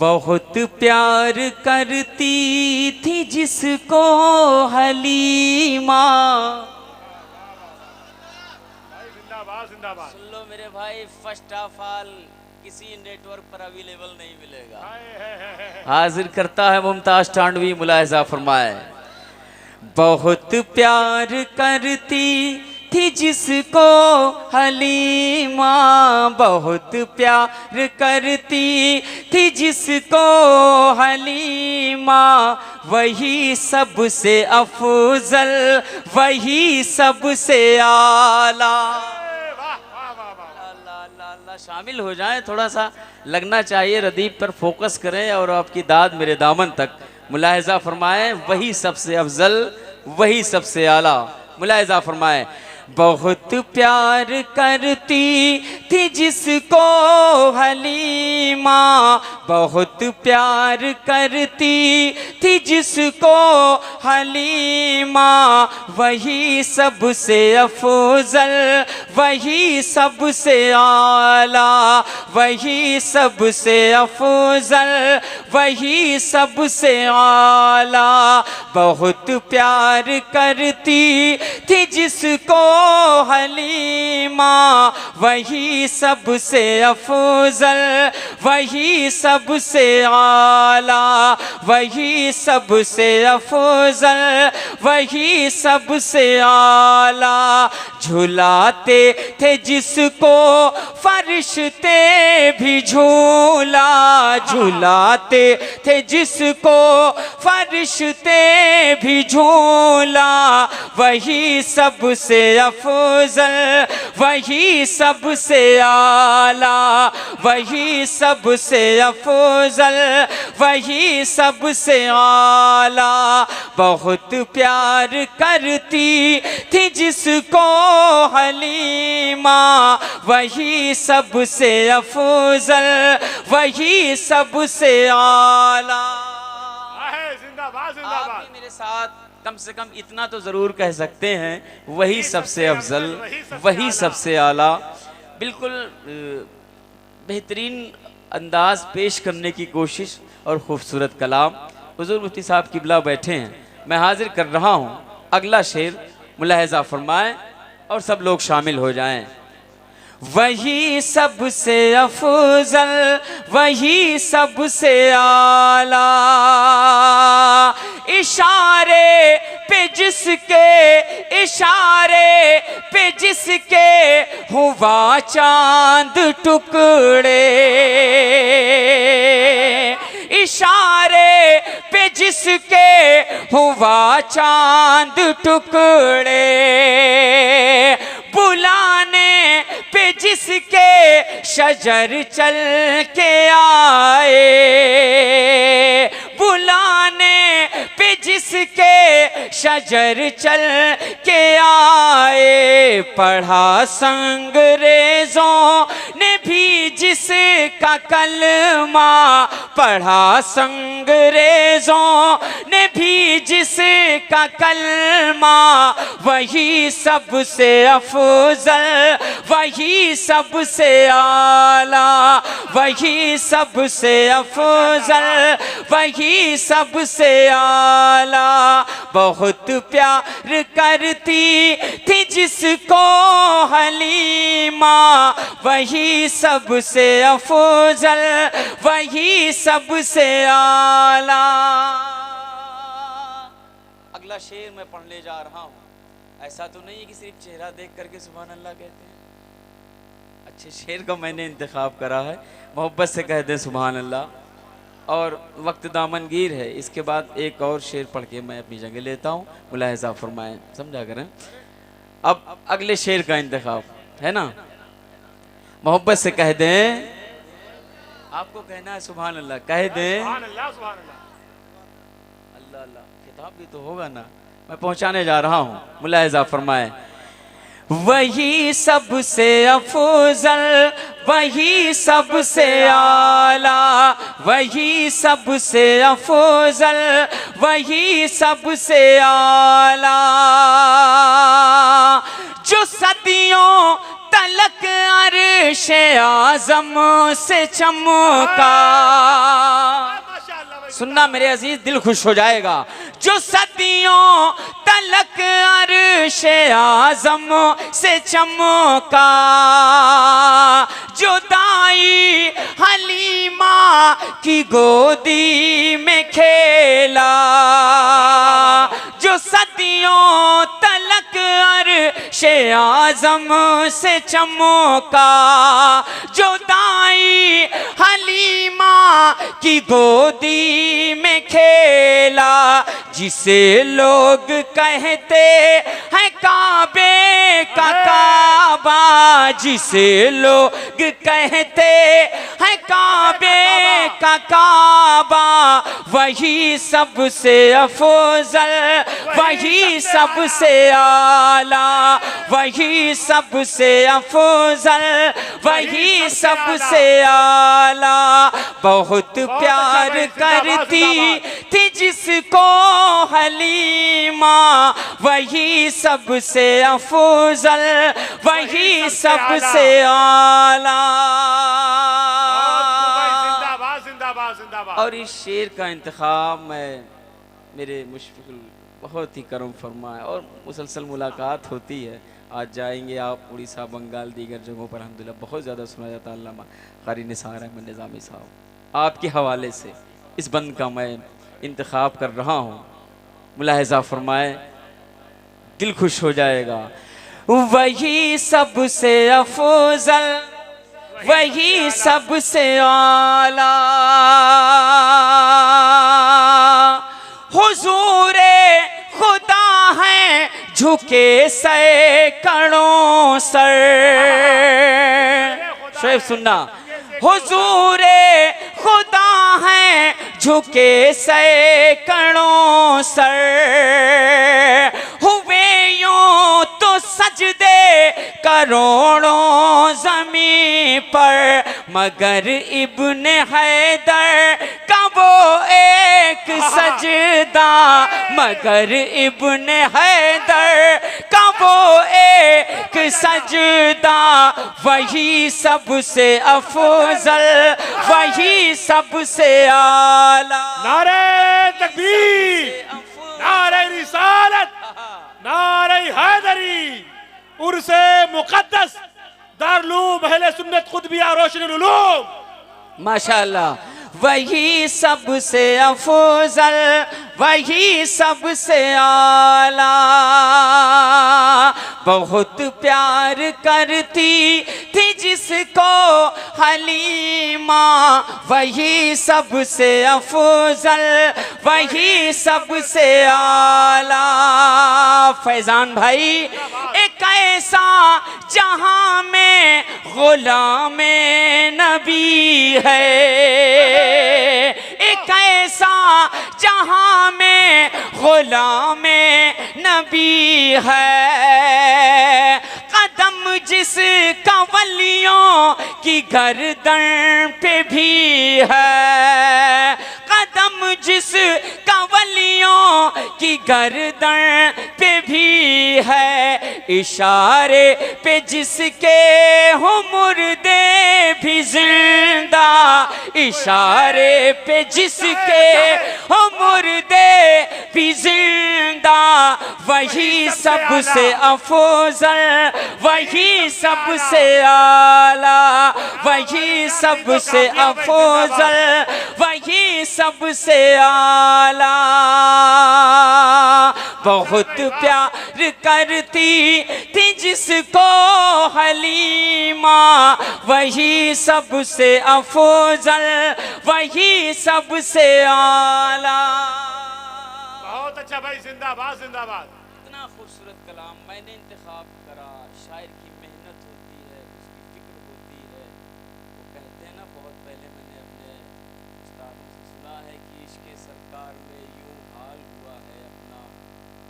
बहुत प्यार करती थी जिसको हलीमा। जिंदाबाद। सुन लो मेरे भाई, फर्स्ट ऑफ ऑल किसी नेटवर्क पर अवेलेबल नहीं मिलेगा। हाजिर करता है मुमताज टांडवी, मुलाहिजा फरमाए। बहुत प्यार करती थी जिसको हलीमा, बहुत प्यार करती थी जिसको हलीमा, वही सबसे अफजल, वही सबसे आला। शामिल हो जाएं, थोड़ा सा लगना चाहिए, रदीफ पर फोकस करें और आपकी दाद मेरे दामन तक। मुलाहिजा फरमाएं, वही सबसे अफजल, वही सबसे आला। मुलाहिजा फरमाएं, बहुत प्यार करती थी जिसको हलीमा, बहुत प्यार करती थी जिसको हलीमा, वही सबसे अफजल, वही सबसे आला, वही सबसे अफजल, वही सबसे आला। बहुत प्यार करती थी जिसको हलीमा, वही सबसे अफजल, वही सबसे आला, वही सबसे अफजल, वही सबसे आला। झुलाते थे जिसको फरिश्ते भी झूला, झुलाते थे जिसको फरिश्ते भी झूला, वही सबसे अफजल, वही सबसे आला, वही सबसे अफजल, वही सबसे आला। बहुत प्यार करती थी जिसको हलीमा, वही सबसे अफजल, वही सबसे आला। जिंदाबाद। आप भी मेरे साथ कम से कम इतना तो जरूर कह सकते हैं, वही सबसे अफजल, वही सबसे आला। बिल्कुल बेहतरीन अंदाज पेश करने की कोशिश और खूबसूरत कलाम। हुजूर मुफ्ती साहब किबला बैठे हैं, मैं हाजिर कर रहा हूँ अगला शेर। मुलाहिजा फरमाएं और सब लोग शामिल हो जाएं। वही सबसे अफजल, वही सबसे आला, इशारे पे जिसके, इशारे पे जिसके हुआ चांद टुकड़े, इशारे पे जिसके हुआ चांद टुकड़े, बुलाने पे जिसके शजर चल के आए, बुलाने पे जिसके शजर चल के आए, पढ़ा संगरेजों ने भी जिसका कलमा, पढ़ा संगरेजों ने भी जिसका कलमा, वही सबसे अफजल, वही सबसे आला, वही सबसे अफजल, वही सबसे आला। बहुत प्यार करती थी जिसको हलीमा, वही सबसे अफजल, वही सबसे आला। अगला शेर मैं पढ़ने जा रहा हूँ। ऐसा तो नहीं है कि सिर्फ चेहरा देख करके सुभान अल्लाह कहते हैं। अच्छे शेर का मैंने इंतखाब करा है, मोहब्बत से कह दें सुभान अल्लाह। और वक्त दामनगीर है, इसके बाद एक और शेर पढ़ के मैं अपनी जगह लेता हूँ। मुलाहिजा फरमाएं, समझा करें। अब अगले शेर का इंतखाब है ना, मोहब्बत से कह दें, आपको कहना है सुभान अल्लाह, कह दें अल्लाह अल्लाह। किताब भी तो होगा ना, मैं पहुंचाने जा रहा हूँ। मुलाहिजा फरमाएं, वही सबसे अफजल, वही सबसे आला, वही सबसे अफजल, वही सबसे आला। जो सदियों तलक अर्श आज़म से चमका, सुनना मेरे अजीज, दिल खुश हो जाएगा। जो सदियों तलक अर्शे आज़म से चमका, जो दाई हलीमा की गोदी में खेला, जो सदियों तलक अर्शे आज़म से चमका, जो दाई हलीमा की गोदी में खेला, जिसे लोग कहते हैं काबे का काबा, जिसे लोग कहते हैं काबे का काबा, वही सबसे अफजल, वही सबसे आला, वही सबसे अफजल, वही सबसे आला। बहुत प्यार करती थी जिसको हलीमा, वही सबसे अफजल, वही सबसे आला। जिंदाबाद जिंदाबाद जिंदाबाद। और इस शेर का इंतखाब मैं मेरे मुशफिक बहुत ही करम फरमा है और मुसलसल मुलाकात होती है। आज जाएंगे आप उड़ीसा, बंगाल, दीगर जगहों पर अल्हम्दुलिल्लाह बहुत ज़्यादा सुना जाता है। अल्लामा क़ारी निसार अहमद निज़ामी साहब, आपके हवाले से इस बंद का मैं इंतखाब कर रहा हूँ, मुलाहिज़ा फरमाए, दिल खुश हो जाएगा। वही सबसे अफजल, वही सबसे आला, हुजूरे खुदा है झुके सैकड़ों सर। शेर सुनना, हुजूरे खुदा है झुके सैकड़ों सर, हुए यूं तो सजदे करोड़ों ज़मीं पर, मगर इब्ने हैदर का वो एक सजदा, मगर इब्ने हैदर का वो एक सजदा, वही सबसे अफजल, वही सबसे आला। नारे तकबीर, नारे रिसालत, नारे हैदरी, उर्से मुक़द्दस दारुल अहले सुन्नत कुतुबिया रोशनुल उलूम। माशाअल्लाह, वही सबसे अफजल, वही सबसे आला। बहुत प्यार करती थी जिसको हलीमा, वही सबसे अफजल, वही सबसे आला। फैजान भाई, एक ऐसा जहां में गुलाम नबी है, एक ऐसा जहां में गुलाम नबी है, कदम जिसका वलियों की गर्दन पे भी है, कदम जिसका वलियों की गर्दन पे भी है, इशारे पे जिसके हो मुर्दे भी जिंदा, इशारे पे जिसके हो मुर्दे भी जिंदा, वही सबसे अफजल, वही सबसे आला, वही सबसे अफजल, वही सबसे आला। बहुत प्यार करती थी जिसको हलीमा, वही सबसे अफजल, वही सबसे आला। बहुत अच्छा भाई, जिंदाबाद जिंदाबाद। इतना खूबसूरत कलाम मैंने इंतखाब करा। शायर की मेहनत होती है, उसकी फिक्र होती है। वो कहते हैं ना, बहुत पहले मैंने अपने उस्तादों से सुना है कि इश्क़ सरकार में यूं हाल हुआ है अपना,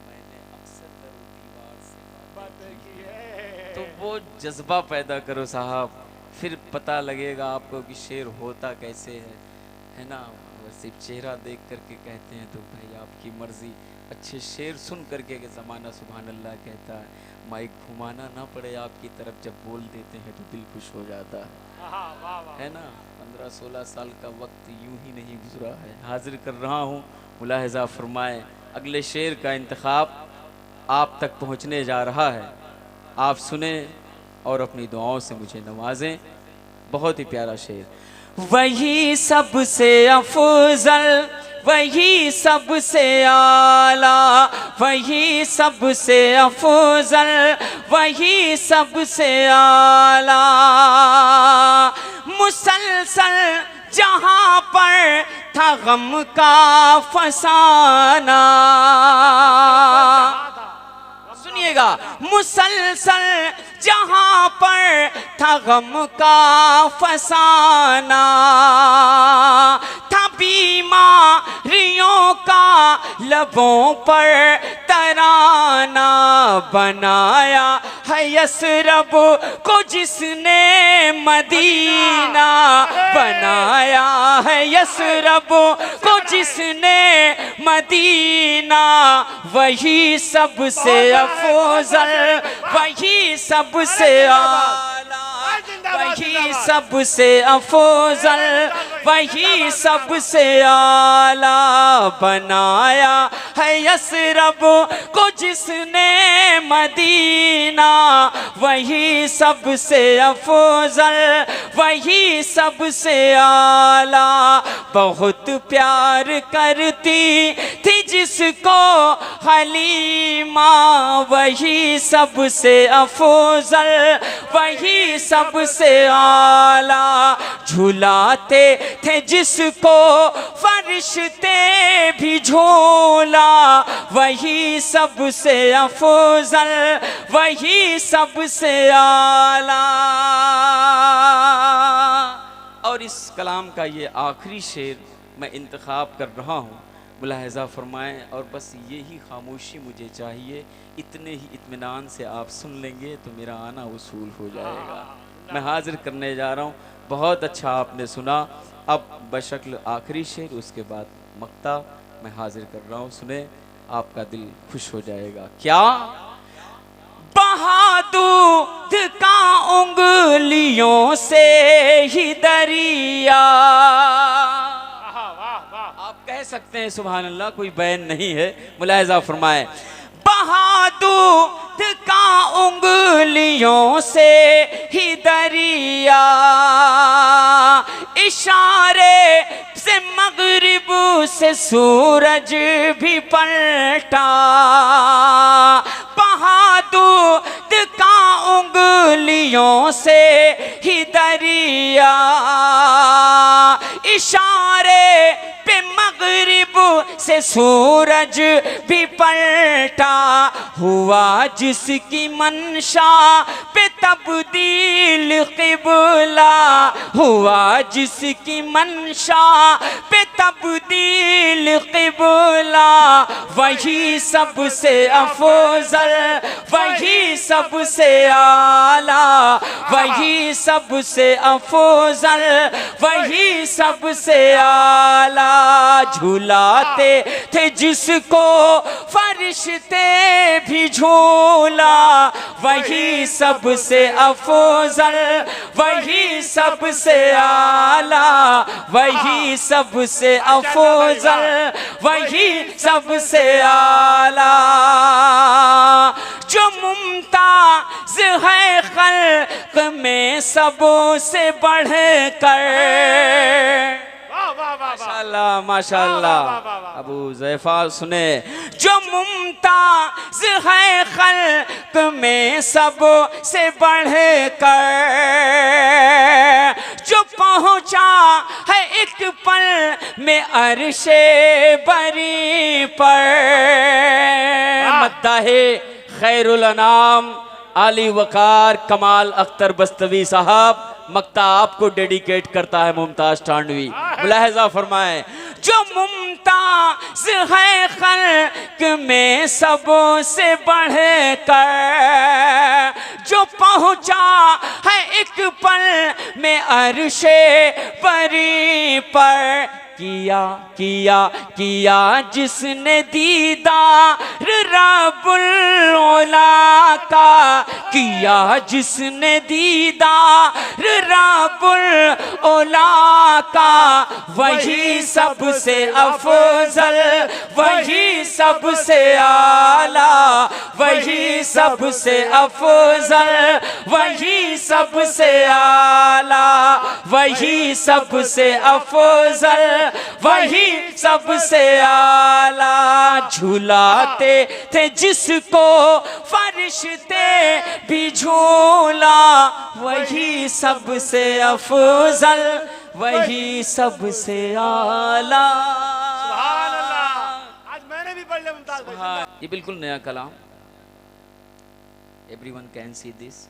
मैंने अक्सर दरो दीवार से बातें की है। तो वो जज्बा पैदा करो साहब, फिर पता लगेगा आपको कि शेर होता कैसे है ना। अगर सिर्फ चेहरा देख करके कहते हैं तो भाई आपकी मर्जी। अच्छे शेर सुन करके कि ज़माना सुभान अल्लाह कहता है, माइक घुमाना ना पड़े आपकी तरफ, जब बोल देते हैं तो दिल खुश हो जाता है ना। 15 15-16 साल का वक्त यूं ही नहीं गुजरा है। हाजिर कर रहा हूँ, मुलाहिज़ा फरमाएं। अगले शेर का इंतखाब आप तक पहुँचने जा रहा है, आप सुने और अपनी दुआओं से मुझे नवाजें। बहुत ही प्यारा शेर। वही सबसे अफजल, वही सबसे आला, वही सबसे अफजल, वही सबसे आला, मुसलसल जहाँ पर था गम का फसाना। सुनिएगा, मुसलसल जहाँ पर था गम का फसाना, था बीमारियों का लबों पर तराना, बनाया है यसरब को जिसने मदीना, बनाया है यसरब को जिसने मदीना, वही सबसे अफजल, वही सबसे आला, वही सबसे अफजल, वही सबसे आला, बनाया है यसरब को जिसने मदीना, वही सबसे अफजल, वही सबसे आला, बहुत प्यार करती थी जिसको हलीमा, वही सबसे अफजल, वही सबसे आला, झुलाते थे जिसको फरिश्ते भी झूला, वही सबसे अफजल, वही सबसे आला। और इस कलाम का ये आखिरी शेर मैं इंतखाब कर रहा हूँ, मुलाहिज़ा फरमाएं। और बस यही खामोशी मुझे चाहिए, इतने ही इत्मीनान से आप सुन लेंगे तो मेरा आना वसूल हो जाएगा। मैं हाजिर करने जा रहा हूँ। बहुत अच्छा आपने सुना। अब बशक्ल आखिरी शेर, उसके बाद मक्ता मैं हाजिर कर रहा हूँ, सुने, आपका दिल खुश हो जाएगा। क्या बहा दूध का उंगलियों से ही दरिया, आप कह सकते हैं सुभान अल्लाह, कोई बैन नहीं है। मुलाहिज़ा फरमाएं, बहा दूध का उंगलियों से ही दरिया, इशारे से मगरिब से सूरज भी पलटा, बहा दूध का उंगलियों से ही दरिया, इशारे पे मगरिब से सूरज भी पलटा, हुआ जिसकी मंशा पे तब्दील क़िबला, हुआ जिसकी मंशा पे तब्दील क़िबला, वही सबसे अफजल, वही सबसे आला, वही सबसे अफजल, वही सबसे आला, झूलाते थे जिसको फरिश्ते भी झूला, वही सबसे अफजल, वही सबसे आला, वही सबसे अफजल, वही सबसे आला, जो मुमताज है खल्क में सबों से बढ़कर। माशाअल्लाह माशाअल्लाह। अबू ज़ैफ़ा सुने, जो मुमताज है खल्क में सब से बढ़कर, जो पहुँचा है एक पल में अर्शे बरी पर, मद्दाहे खैरुल अनाम आली वकार कमाल अख्तर बस्तवी साहब, मक्ता आपको डेडिकेट करता है मुमताज टांडवी। मुलाहिज़ा फरमाएं, जो मुमताज है खल्क में सबों से बढ़कर, जो पहुँचा है एक पल में अर्शे बरी पर, किया किया किया जिसने दीदार रब्बुल औला का, किया जिसने दीदार रब्बुल औला का, वही सबसे अफजल, वही सबसे आला, वही सबसे अफजल, वही सबसे आला, वही सबसे अफजल, वही सबसे आला। झूलाते थे जिसको फरिश्ते भी झूला, वही सबसे अफजल, वही सबसे आला। सुभान अल्लाह। आज मैंने भी पढ़ लिया मुमताज भाई। हाँ, ये बिल्कुल नया कलाम, एवरीवन कैन सी दिस।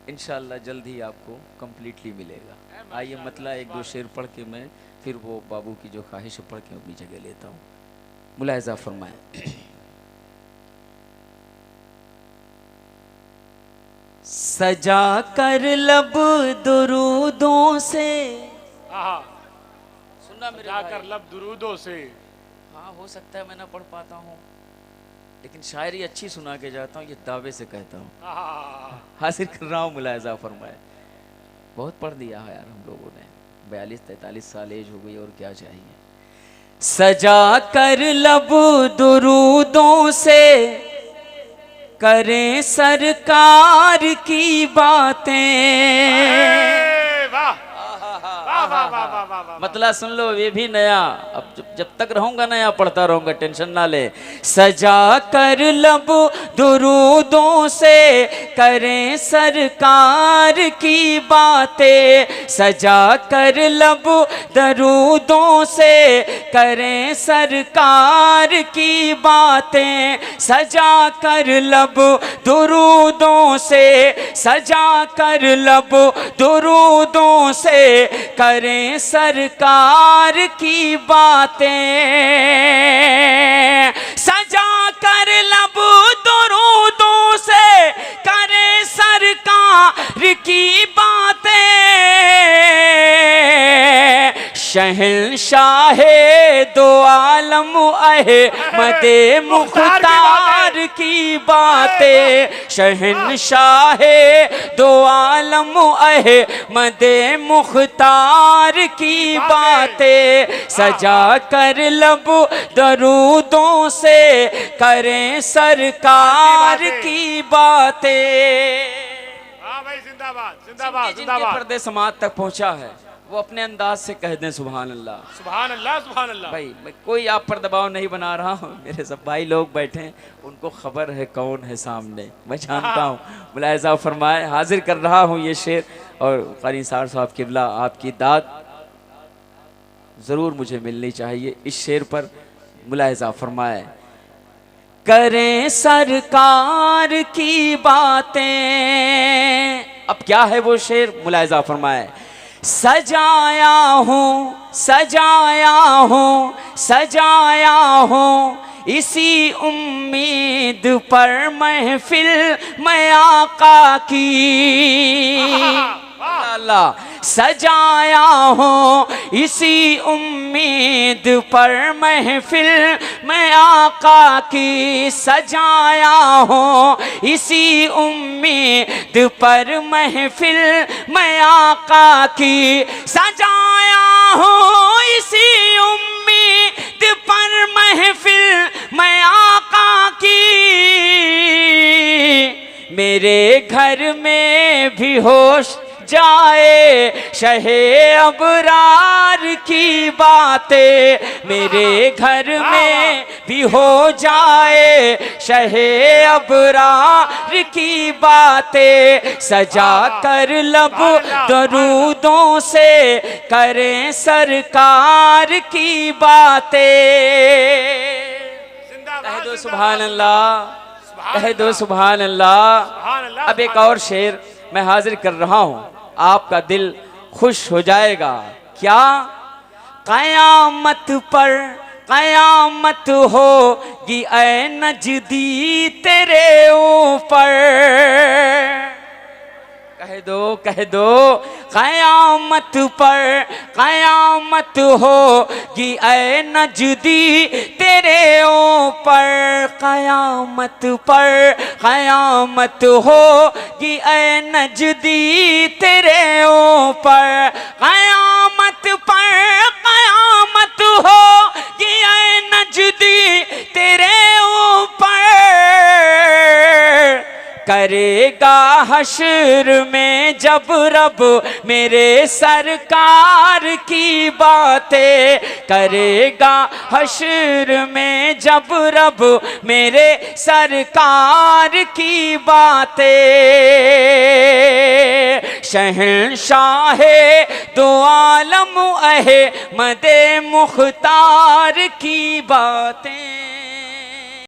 इंशाल्लाह जल्द ही आपको कंप्लीटली मिलेगा। आइए मतलब एक दो शेर पढ़ के मैं फिर वो बाबू की जो ख्वाहिश है पढ़ के अपनी जगह लेता हूँ। मुलाहिजा फरमाएं। सजा कर लब दुरूदों से, सुनना मेरे जाकर भाई। लब दुरूदों से। हाँ, हो सकता है मैं ना पढ़ पाता हूँ, लेकिन शायरी अच्छी सुना के जाता हूँ, ये दावे से कहता हूँ। हासिल कर रहा हूँ, मुलाहिजा फरमाए। बहुत पढ़ दिया है यार हम लोगों ने, 42-43 साल एज हो गई, और क्या चाहिए। सजा कर लब दुरूदों से, करें सरकार की बातें। मतलब सुन लो, ये भी नया, अब जब तक रहूंगा नया पढ़ता रहूंगा, टेंशन ना ले। सजा कर लब दुरूदों से, करें सरकार की बातें। सजा कर लब दुरूदों से, करें सरकार की बातें। सजा कर लब दुरूदों से, सजा कर लब दुरूदों से, करें सरकार की बातें। सजा कर लब दुरूदों से, करें सरकार की बातें। शहंशाहे दो आलम अहमदे मुख्तार की बातें। शहंशाहे दो आलम अहमदे मुख्तार की बातें। सजा कर लब दरूदों से, करें सरकार की बातें। हाँ भाई, जिंदाबाद जिंदाबाद जिनके जिंदाबाद। पर्दे समाज तक पहुंचा है वो अपने अंदाज से कह दें सुभान अल्लाह। सुभान अल्लाह सुभान अल्लाह। भाई मैं कोई आप पर दबाव नहीं बना रहा हूँ, मेरे सब भाई लोग बैठे हैं, उनको खबर है कौन है सामने, मैं जानता हूँ। मुलाहिजा फरमाए, हाजिर कर रहा हूँ ये शेर, और क़ारी साहब साहब किबला आपकी दाद ज़रूर मुझे मिलनी चाहिए इस शेर पर। मुलाहिजा फरमाए। करें सरकार की बातें। अब क्या है वो शेर, मुलाहिजा फरमाए। सजाया हूँ सजाया हूँ सजाया हूँ इसी उम्मीद पर महफिल मैं आका की। अल्लाह। सजाया हूँ इसी उम्मीद पर महफिल मैं आका की। सजाया हूँ इसी उम्मीद पर महफिल मैं आका की। सजाया हूँ इसी उम्मीद पर महफिल मैं आका की। मेरे घर में भी होश जाए शहे अबरार की बातें। मेरे घर में भी हो जाए शहे अबरार की बातें। सजा कर लब दरूदों से करें सरकार की बातें। कह दो सुभान अल्लाह, कह दो सुभान अल्लाह। अब एक और शेर मैं हाजिर कर रहा हूँ, आपका दिल खुश हो जाएगा। क्या? कयामत पर कयामत होगी ऐ नजदी तेरे ऊपर। कह दो क़यामत पर क़यामत होगी ऐ नजदी तेरे ऊपर, क़यामत पर क़यामत होगी ऐ नजदी तेरे ऊपर, क़यामत पर क़यामत होगी ऐ नजदी तेरे ऊपर, करेगा हश्र में जब रब मेरे सरकार की बातें, करेगा हश्र में जब रब मेरे सरकार की बातें, शहंशाहे दो आलम अहमद मुख्तार की बातें।